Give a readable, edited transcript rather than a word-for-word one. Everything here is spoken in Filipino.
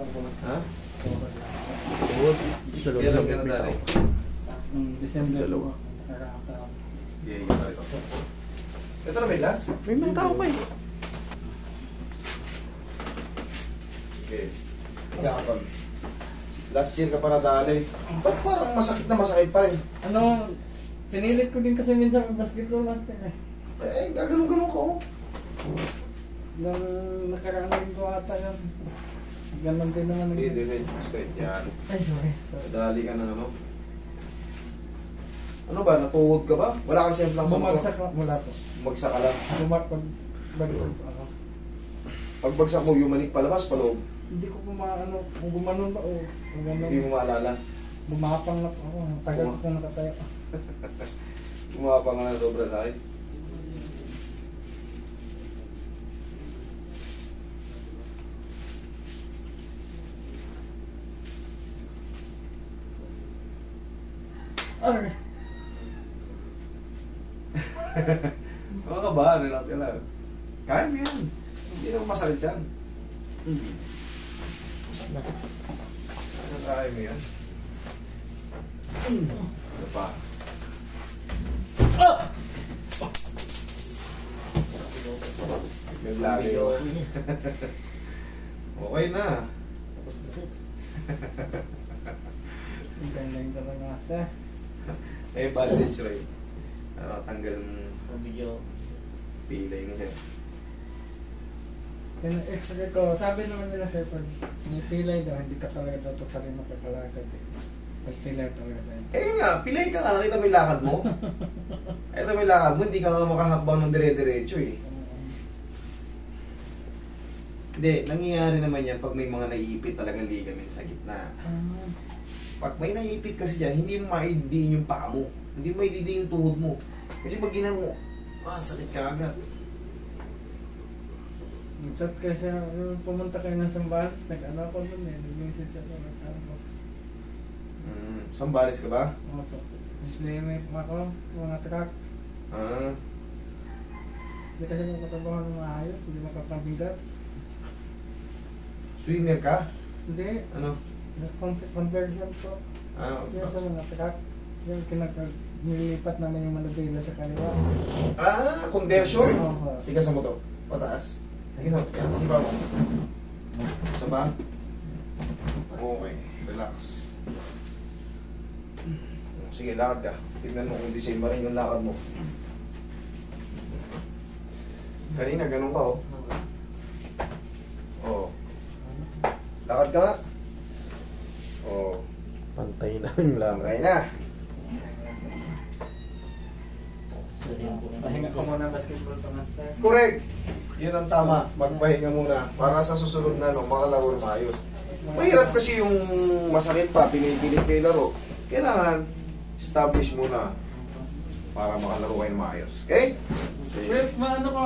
Ha? Tuhod. Kailan ka na dali? December. Dalawa. Yeah, ito. Ito na may last? May mga tao pa eh. Okay. Yakapag. Last year ka pa nadali. Ba't parang masakit na masakit pa rin? Ano, pinilit ko din kasi minsan may basketball master eh. Eh, gaganong-ganong ka oh. Nung nakaraan din ko ata yun. Ganon din naman. Hindi, straight yan. Ay, sorry. Dali ka na ano. Ano ba, natuhod ka ba? Wala kang semplang sa motor? Bumagsak mula po. Bumagsak ka lang. Bagsak po ako. Pag bagsak mo, yumanik palabas, paloob. Hindi ko pumaano, kung gumanon ba o kung gano'n. Hindi mo maalala. Bumapang na ako. Tagal ko nakatayo. Bumapang ka na sobra sa akin. Okay. Mga kabahan, relax ka lang. Kaya mo yan. Hindi naman masakit yan. Kaya mo yan. Isa pa. Naglagi yun. Okay na. Ang ganda yung talaga sir. Eh, bandage right. Tanggal ng pilay nga siya. Yung x-ray ko, sabi naman nila sir, pag may pilay daw, hindi ka talaga daw ito pa rin makakalagad eh. Pag pilay talaga daw. Eh nga, pilay ka nga, nakita mo yung lakad mo. Ito may lakad mo, hindi ka nga makahakbang ng dire-diretso eh. Hindi, nangyayari naman yan pag may mga naiipit talagang ligament sa gitna. Pag may naiipit kasi dyan, hindi mo maidiin yung paa mo. Hindi mo maidiin yung tuhod mo. Kasi pag ginano mo, sakit ka agad. Nag-chat ka siya, pumunta kayo ng Sambales, nag-ano ako dun eh, nag-message ako, nag-ano. Sambales ka ba? Oo po. Slimming ako, mga truck. Hindi kasi makatrabaho ng maayos, hindi makapabigat. Swimmer ka? Hindi, Ano? conversion po. Yan sa mga truck. Yung nilipat namin yung Manabela sa kaliwa. Conversion? Oo. Tika sa motor. Pataas. Tika sa sipa mo. Isa ba? Okay. Relax. Sige, lakad ka. Tignan mo kung design ba rin yung lakad mo. Kanina, ganun ka oh. Oh. Lakad ka nga. Oh. Pantay na yung lang. Okay na. Pahinga ko muna basketball pa master. Correct. Yun ang tama. Magpahinga muna. Para sa susunod na makalaro na maayos. Mahirap kasi yung masakit pa, pinipilit kayo laro. Kailangan establish muna para makalaro kayo na maayos. Okay? Wait, maano ko